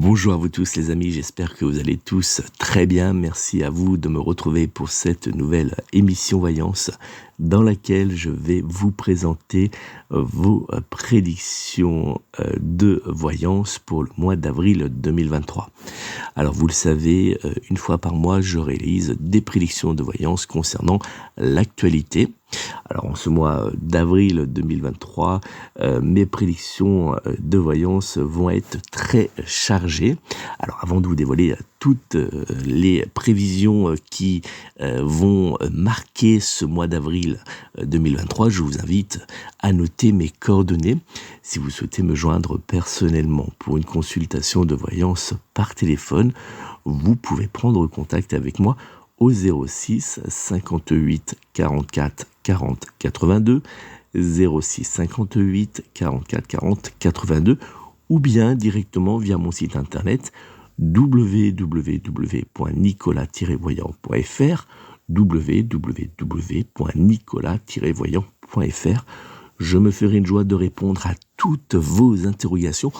Bonjour à vous tous les amis, j'espère que vous allez tous très bien. Merci à vous de me retrouver pour cette nouvelle émission Voyance dans laquelle je vais vous présenter vos prédictions de voyance pour le mois d'avril 2023. Alors vous le savez, une fois par mois, je réalise des prédictions de voyance concernant l'actualité. Alors en ce mois d'avril 2023, mes prédictions de voyance vont être très chargées. Alors avant de vous dévoiler toutes les prévisions qui vont marquer ce mois d'avril 2023, je vous invite à noter mes coordonnées. Si vous souhaitez me joindre personnellement pour une consultation de voyance par téléphone, vous pouvez prendre contact avec moi au 06 58 44 40 82, 06 58 44 40 82, ou bien directement via mon site internet www.nicolas-voyant.fr, www.nicolas-voyant.fr. Je me ferai une joie de répondre à toutes vos interrogations,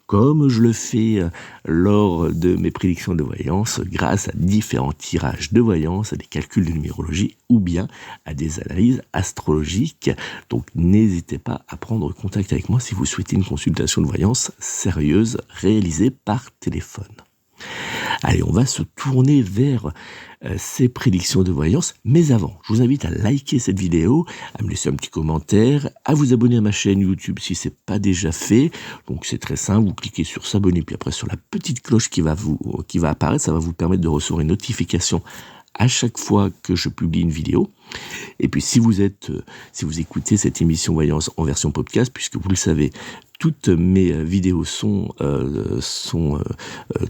comme je le fais lors de mes prédictions de voyance, grâce à différents tirages de voyance, à des calculs de numérologie ou bien à des analyses astrologiques. Donc n'hésitez pas à prendre contact avec moi si vous souhaitez une consultation de voyance sérieuse réalisée par téléphone. Allez, on va se tourner vers ces prédictions de voyance. Mais avant, je vous invite à liker cette vidéo, à me laisser un petit commentaire, à vous abonner à ma chaîne YouTube si ce n'est pas déjà fait. Donc c'est très simple, vous cliquez sur s'abonner, puis après sur la petite cloche qui va apparaître, ça va vous permettre de recevoir une notification à chaque fois que je publie une vidéo. Et puis si vous écoutez cette émission Voyance en version podcast, puisque vous le savez, toutes mes vidéos sont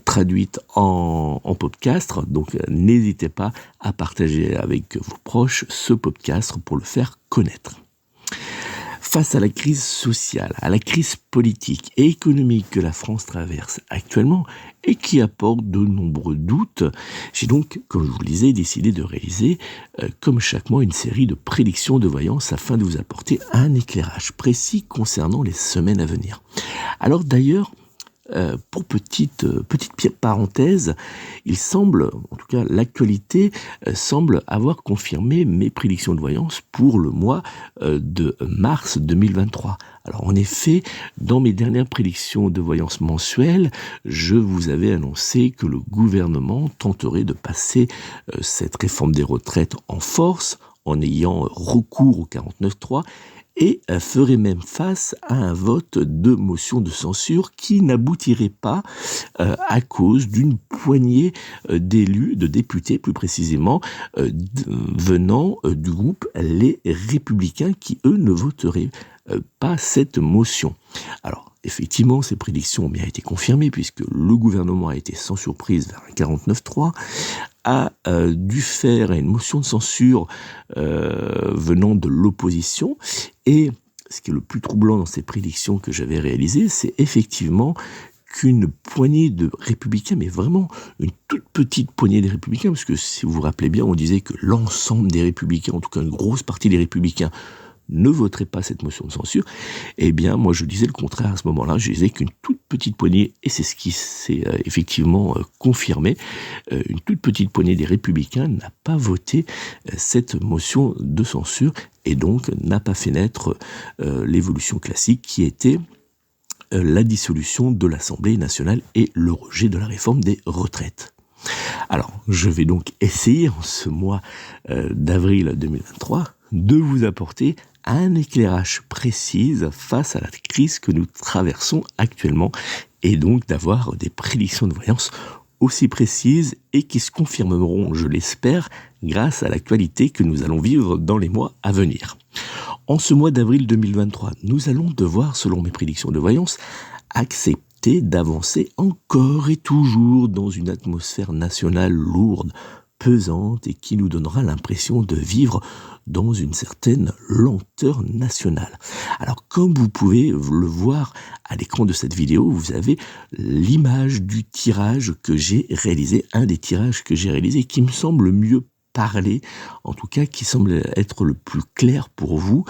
traduites en podcast, donc n'hésitez pas à partager avec vos proches ce podcast pour le faire connaître. Face à la crise sociale, à la crise politique et économique que la France traverse actuellement et qui apporte de nombreux doutes, j'ai donc, comme je vous le disais, décidé de réaliser, comme chaque mois, une série de prédictions de voyance afin de vous apporter un éclairage précis concernant les semaines à venir. Alors d'ailleurs, pour petite parenthèse, il semble, en tout cas l'actualité semble avoir confirmé mes prédictions de voyance pour le mois de mars 2023. Alors en effet, dans mes dernières prédictions de voyance mensuelles, je vous avais annoncé que le gouvernement tenterait de passer cette réforme des retraites en force, en ayant recours au 49.3, et ferait même face à un vote de motion de censure qui n'aboutirait pas à cause d'une poignée d'élus, de députés plus précisément, venant du groupe Les Républicains qui, eux, ne voteraient pas cette motion. Alors, effectivement, ces prédictions ont bien été confirmées puisque le gouvernement a été sans surprise vers un 49.3, a dû faire une motion de censure venant de l'opposition. Et ce qui est le plus troublant dans ces prédictions que j'avais réalisées, c'est effectivement qu'une poignée de républicains, mais vraiment une toute petite poignée des républicains, parce que si vous vous rappelez bien, on disait que l'ensemble des républicains, en tout cas une grosse partie des républicains, ne voterait pas cette motion de censure. Eh bien, moi, je disais le contraire à ce moment-là. Je disais qu'une toute petite poignée, et c'est ce qui s'est effectivement confirmé, une toute petite poignée des républicains n'a pas voté cette motion de censure et donc n'a pas fait naître l'évolution classique qui était la dissolution de l'Assemblée nationale et le rejet de la réforme des retraites. Alors, je vais donc essayer en ce mois d'avril 2023 de vous apporter un éclairage précis face à la crise que nous traversons actuellement et donc d'avoir des prédictions de voyance aussi précises et qui se confirmeront, je l'espère, grâce à l'actualité que nous allons vivre dans les mois à venir. En ce mois d'avril 2023, nous allons devoir, selon mes prédictions de voyance, accepter d'avancer encore et toujours dans une atmosphère nationale lourde, pesante et qui nous donnera l'impression de vivre dans une certaine lenteur nationale. Alors comme vous pouvez le voir à l'écran de cette vidéo, vous avez l'image du tirage que j'ai réalisé, un des tirages que j'ai réalisé qui me semble mieux parler, en tout cas qui semble être le plus clair pour vous,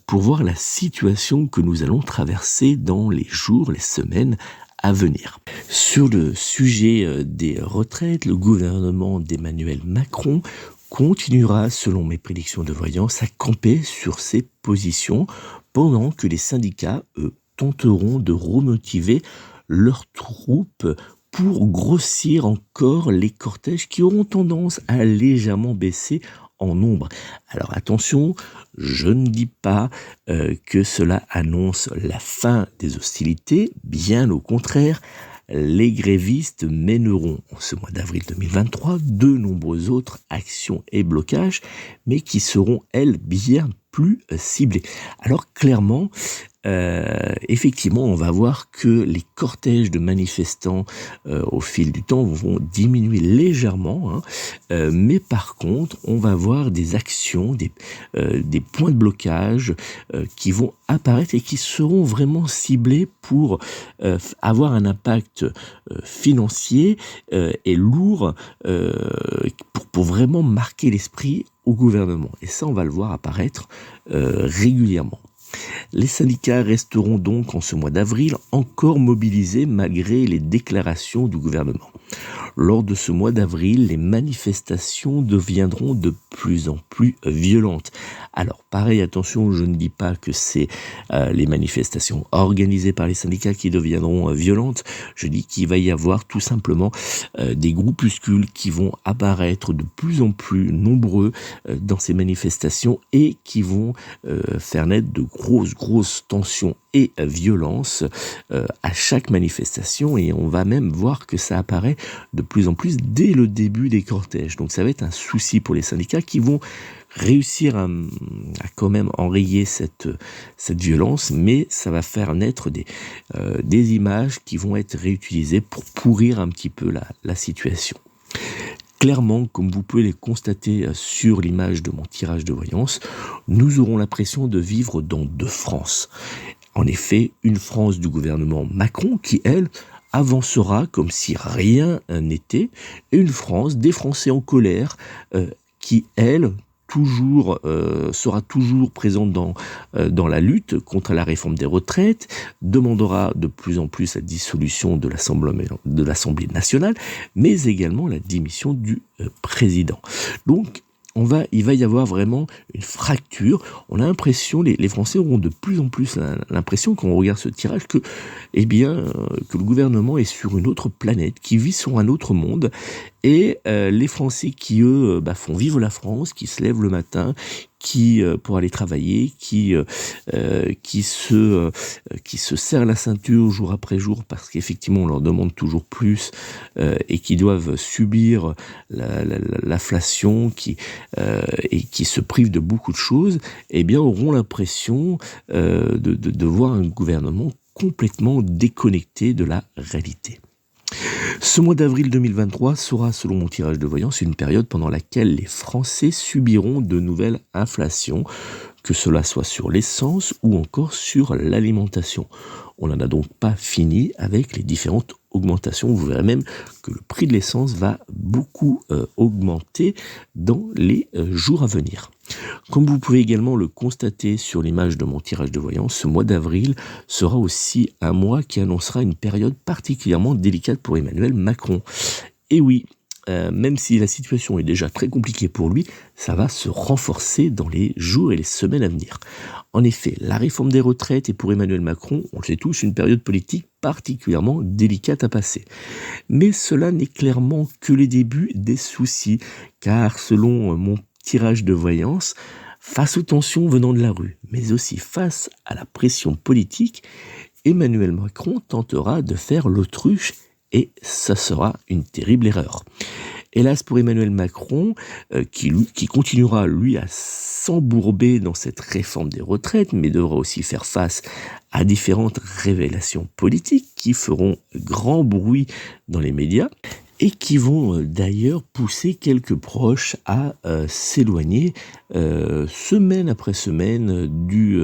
pour voir la situation que nous allons traverser dans les jours, les semaines à venir. Sur le sujet des retraites, le gouvernement d'Emmanuel Macron continuera, selon mes prédictions de voyance, à camper sur ses positions pendant que les syndicats, eux, tenteront de remotiver leurs troupes pour grossir encore les cortèges qui auront tendance à légèrement baisser en nombre. Alors attention, je ne dis pas que cela annonce la fin des hostilités, bien au contraire. Les grévistes mèneront en ce mois d'avril 2023 de nombreuses autres actions et blocages, mais qui seront, elles, bien plus ciblées. Alors clairement, effectivement, on va voir que les cortèges de manifestants au fil du temps vont diminuer légèrement, mais par contre, on va voir des actions, des points de blocage qui vont apparaître et qui seront vraiment ciblés pour avoir un impact financier et lourd pour vraiment marquer l'esprit au gouvernement. Et ça, on va le voir apparaître régulièrement. Les syndicats resteront donc en ce mois d'avril encore mobilisés malgré les déclarations du gouvernement. Lors de ce mois d'avril, les manifestations deviendront de plus en plus violentes. Alors, pareil, attention, je ne dis pas que c'est les manifestations organisées par les syndicats qui deviendront violentes. Je dis qu'il va y avoir tout simplement des groupuscules qui vont apparaître de plus en plus nombreux dans ces manifestations et qui vont faire naître de grosses tensions et violences à chaque manifestation, et on va même voir que ça apparaît de plus en plus dès le début des cortèges. Donc ça va être un souci pour les syndicats qui vont réussir à quand même enrayer cette violence, mais ça va faire naître des images qui vont être réutilisées pour pourrir un petit peu la situation. Clairement, comme vous pouvez le constater sur l'image de mon tirage de voyance, nous aurons l'impression de vivre dans deux Frances. En effet, une France du gouvernement Macron qui, elle, avancera comme si rien n'était, et une France des Français en colère qui, elle, sera toujours présente dans la lutte contre la réforme des retraites, demandera de plus en plus la dissolution de l'Assemblée nationale, mais également la démission du président. Donc, il va y avoir vraiment une fracture. On a l'impression, les Français auront de plus en plus l'impression, quand on regarde ce tirage, que le gouvernement est sur une autre planète, qui vit sur un autre monde, et les Français qui, eux, font vivre la France, qui se lèvent le matin, pour aller travailler, qui se serrent la ceinture jour après jour parce qu'effectivement on leur demande toujours plus et qui doivent subir l'inflation, et qui se privent de beaucoup de choses, eh bien auront l'impression de voir un gouvernement complètement déconnecté de la réalité. Ce mois d'avril 2023 sera, selon mon tirage de voyance, une période pendant laquelle les Français subiront de nouvelles inflations, que cela soit sur l'essence ou encore sur l'alimentation. On n'en a donc pas fini avec les différentes augmentations. Vous verrez même que le prix de l'essence va beaucoup augmenter dans les jours à venir. Comme vous pouvez également le constater sur l'image de mon tirage de voyance, ce mois d'avril sera aussi un mois qui annoncera une période particulièrement délicate pour Emmanuel Macron. Et oui, même si la situation est déjà très compliquée pour lui, ça va se renforcer dans les jours et les semaines à venir. En effet, la réforme des retraites est pour Emmanuel Macron, on le sait tous, une période politique particulièrement délicate à passer. Mais cela n'est clairement que les débuts des soucis, car selon mon tirage de voyance, face aux tensions venant de la rue, mais aussi face à la pression politique, Emmanuel Macron tentera de faire l'autruche, et ça sera une terrible erreur. Hélas pour Emmanuel Macron, qui continuera, lui, à s'embourber dans cette réforme des retraites, mais devra aussi faire face à différentes révélations politiques qui feront grand bruit dans les médias et qui vont d'ailleurs pousser quelques proches à s'éloigner semaine après semaine du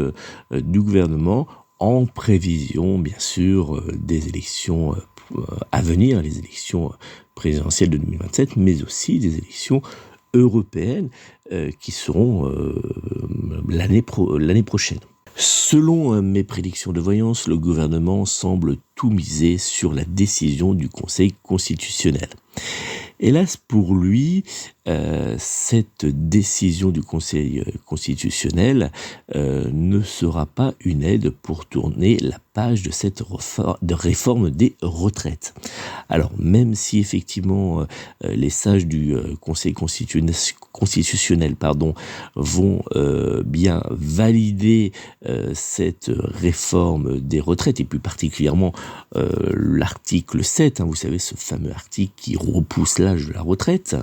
gouvernement, en prévision, bien sûr, des élections à venir, les élections présidentielles de 2027, mais aussi des élections européennes qui seront l'année prochaine. Selon mes prédictions de voyance, le gouvernement semble tout miser sur la décision du Conseil constitutionnel. Hélas pour lui, cette décision du Conseil constitutionnel ne sera pas une aide pour tourner la page de cette réforme des retraites. Alors même si effectivement les sages du Conseil constitutionnel vont bien valider cette réforme des retraites, et plus particulièrement l'article 7, vous savez, ce fameux article qui repousse l'âge de la retraite,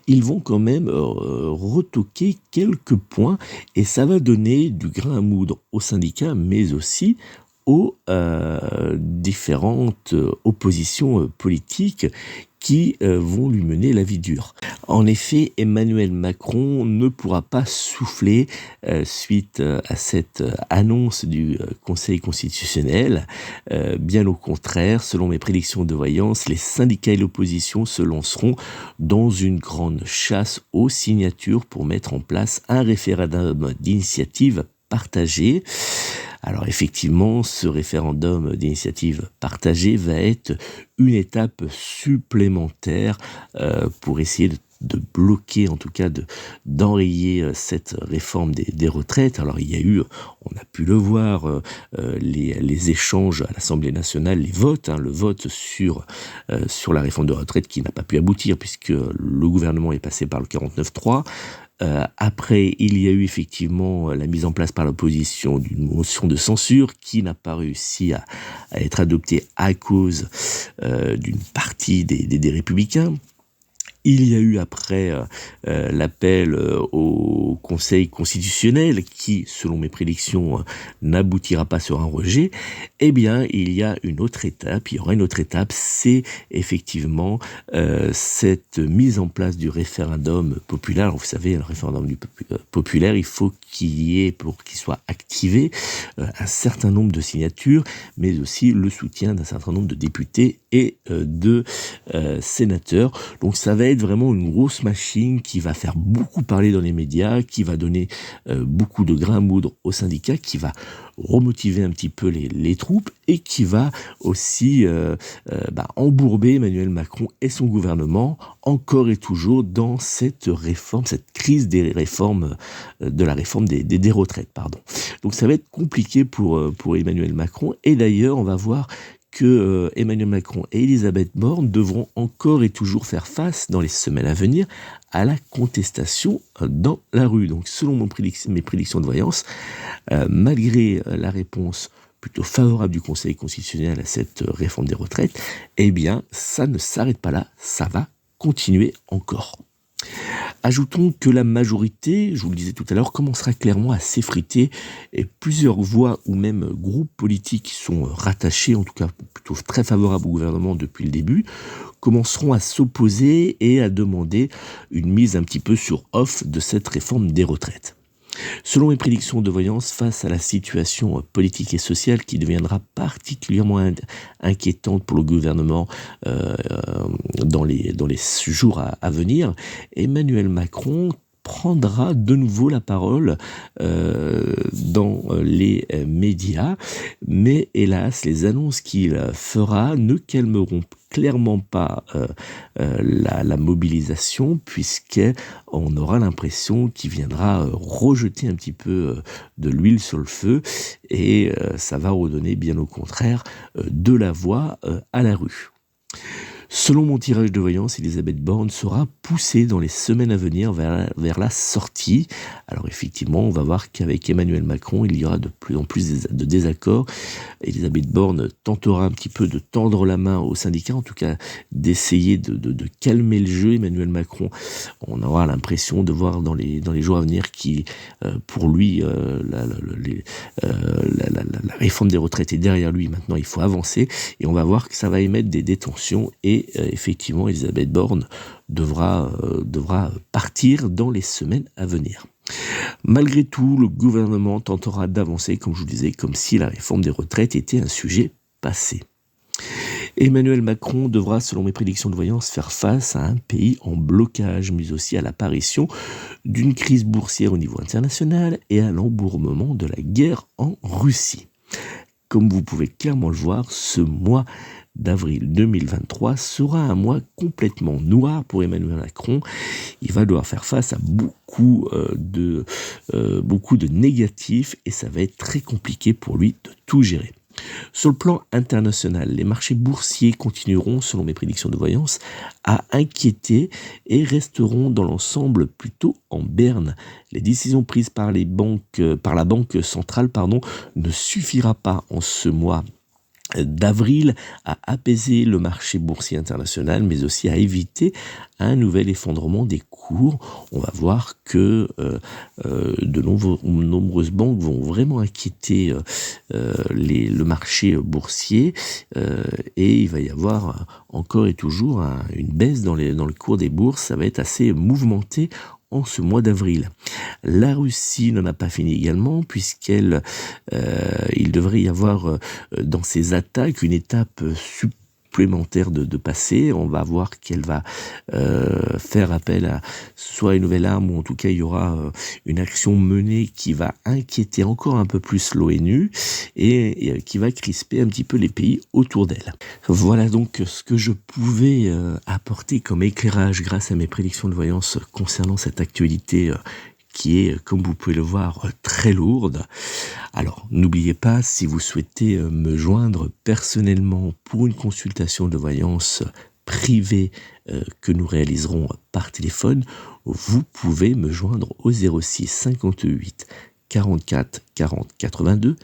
ils vont quand même retoquer quelques points, et ça va donner du grain à moudre aux syndicats, mais aussi aux différentes oppositions politiques qui vont lui mener la vie dure. En effet, Emmanuel Macron ne pourra pas souffler suite à cette annonce du Conseil constitutionnel. Bien au contraire, selon mes prédictions de voyance, les syndicats et l'opposition se lanceront dans une grande chasse aux signatures pour mettre en place un référendum d'initiative partagée. Alors effectivement, ce référendum d'initiative partagée va être une étape supplémentaire pour essayer de bloquer, en tout cas d'enrayer cette réforme des retraites. Alors il y a eu, on a pu le voir, les échanges à l'Assemblée nationale, les votes, le vote sur la réforme de retraite qui n'a pas pu aboutir puisque le gouvernement est passé par le 49.3. Après, il y a eu effectivement la mise en place par l'opposition d'une motion de censure qui n'a pas réussi à être adoptée à cause d'une partie des républicains. Il y a eu après l'appel au Conseil constitutionnel qui, selon mes prédictions, n'aboutira pas sur un rejet. Eh bien, il y aura une autre étape, c'est effectivement cette mise en place du référendum populaire. Alors, vous savez, le référendum populaire, il faut qu'il y ait, pour qu'il soit activé, un certain nombre de signatures, mais aussi le soutien d'un certain nombre de députés et de sénateurs. Donc ça va être vraiment une grosse machine qui va faire beaucoup parler dans les médias, qui va donner beaucoup de grain à moudre aux syndicats, qui va remotiver un petit peu les troupes et qui va aussi embourber Emmanuel Macron et son gouvernement encore et toujours dans cette réforme, cette crise des réformes, de la réforme des retraites, Donc ça va être compliqué pour Emmanuel Macron, et d'ailleurs on va voir que Emmanuel Macron et Elisabeth Borne devront encore et toujours faire face dans les semaines à venir à la contestation dans la rue. Donc selon mes prédictions de voyance, malgré la réponse plutôt favorable du Conseil constitutionnel à cette réforme des retraites, eh bien ça ne s'arrête pas là, ça va continuer encore. Ajoutons que la majorité, je vous le disais tout à l'heure, commencera clairement à s'effriter, et plusieurs voix ou même groupes politiques qui sont rattachés, en tout cas plutôt très favorables au gouvernement depuis le début, commenceront à s'opposer et à demander une mise un petit peu sur off de cette réforme des retraites. Selon mes prédictions de voyance, face à la situation politique et sociale qui deviendra particulièrement inquiétante pour le gouvernement dans les jours à venir, Emmanuel Macron prendra de nouveau la parole dans les médias, mais hélas, les annonces qu'il fera ne calmeront clairement pas la mobilisation, puisqu'on aura l'impression qu'il viendra rejeter un petit peu de l'huile sur le feu, et ça va redonner bien au contraire de la voix à la rue. Selon mon tirage de voyance, Elisabeth Borne sera poussée dans les semaines à venir vers la sortie. Alors effectivement, on va voir qu'avec Emmanuel Macron, il y aura de plus en plus de désaccords. Elisabeth Borne tentera un petit peu de tendre la main aux syndicats, en tout cas d'essayer de calmer le jeu. Emmanuel Macron, on aura l'impression de voir dans les jours à venir qui, pour lui, la réforme des retraites est derrière lui. Maintenant, il faut avancer, et on va voir que ça va émettre des tensions, et effectivement, Elisabeth Borne devra partir dans les semaines à venir. Malgré tout, le gouvernement tentera d'avancer, comme je vous disais, comme si la réforme des retraites était un sujet passé. Emmanuel Macron devra, selon mes prédictions de voyance, faire face à un pays en blocage, mais aussi à l'apparition d'une crise boursière au niveau international et à l'embournement de la guerre en Russie. comme vous pouvez clairement le voir, ce mois d'avril 2023 sera un mois complètement noir pour Emmanuel Macron. Il va devoir faire face à beaucoup de négatifs et ça va être très compliqué pour lui de tout gérer. Sur le plan international, les marchés boursiers continueront, selon mes prédictions de voyance, à inquiéter et resteront dans l'ensemble plutôt en berne. Les décisions prises par la Banque centrale, ne suffira pas en ce mois d'avril à apaiser le marché boursier international, mais aussi à éviter un nouvel effondrement des cours. On va voir que de nombreuses banques vont vraiment inquiéter le marché boursier et il va y avoir encore et toujours une baisse dans le cours des bourses. Ça va être assez mouvementé en ce mois d'avril. La Russie n'en a pas fini également, puisqu'il devrait y avoir dans ses attaques une étape supplémentaire de passer. On va voir qu'elle va faire appel à soit une nouvelle arme, ou en tout cas il y aura une action menée qui va inquiéter encore un peu plus l'ONU et qui va crisper un petit peu les pays autour d'elle. Voilà donc ce que je pouvais apporter comme éclairage grâce à mes prédictions de voyance concernant cette actualité qui est, comme vous pouvez le voir, très lourde. Alors, n'oubliez pas, si vous souhaitez me joindre personnellement pour une consultation de voyance privée que nous réaliserons par téléphone, vous pouvez me joindre au 06 58 44 40 82,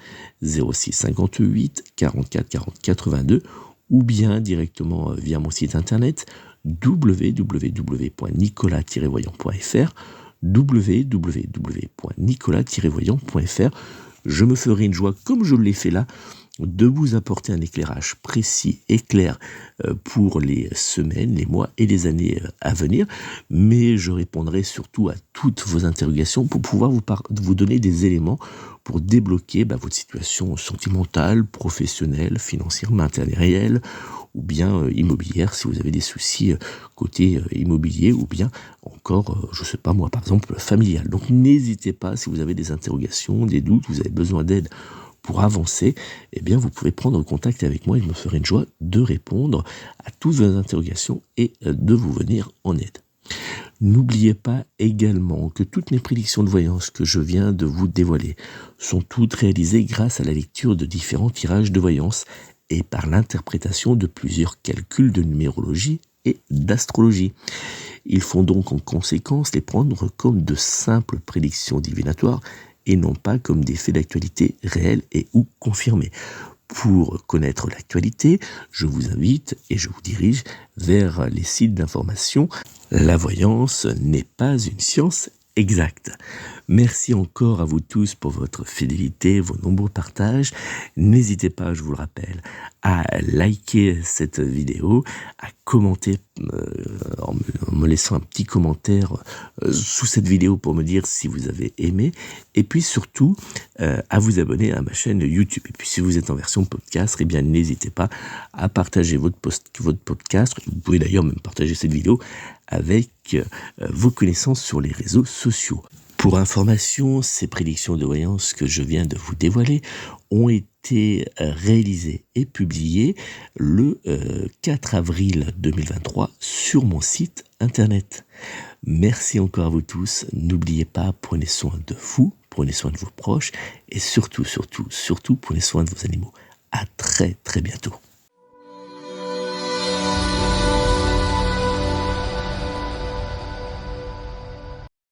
06 58 44 40 82, ou bien directement via mon site internet www.nicolas-voyant.fr, www.nicolas-voyant.fr. Je me ferai une joie, comme je l'ai fait là, de vous apporter un éclairage précis et clair pour les semaines, les mois et les années à venir, mais je répondrai surtout à toutes vos interrogations pour pouvoir vous donner des éléments pour débloquer votre situation sentimentale, professionnelle, financière, matérielle, ou bien immobilière, si vous avez des soucis côté immobilier, ou bien encore, je sais pas moi, par exemple, familial. Donc n'hésitez pas, si vous avez des interrogations, des doutes, vous avez besoin d'aide pour avancer, eh bien vous pouvez prendre contact avec moi et je me ferai une joie de répondre à toutes vos interrogations et de vous venir en aide. N'oubliez pas également que toutes mes prédictions de voyance que je viens de vous dévoiler sont toutes réalisées grâce à la lecture de différents tirages de voyance et par l'interprétation de plusieurs calculs de numérologie et d'astrologie. Il faut donc en conséquence les prendre comme de simples prédictions divinatoires et non pas comme des faits d'actualité réels et ou confirmés. Pour connaître l'actualité, je vous invite et je vous dirige vers les sites d'information. La voyance n'est pas une science exacte. Merci encore à vous tous pour votre fidélité, vos nombreux partages. N'hésitez pas, je vous le rappelle, à liker cette vidéo, à commenter en me laissant un petit commentaire sous cette vidéo pour me dire si vous avez aimé, et puis surtout à vous abonner à ma chaîne YouTube. Et puis si vous êtes en version podcast, eh bien n'hésitez pas à partager votre podcast. Vous pouvez d'ailleurs même partager cette vidéo avec vos connaissances sur les réseaux sociaux. Pour information, ces prédictions de voyance que je viens de vous dévoiler ont été réalisées et publiées le 4 avril 2023 sur mon site internet. Merci encore à vous tous. N'oubliez pas, prenez soin de vous, prenez soin de vos proches et surtout, prenez soin de vos animaux. À très très bientôt.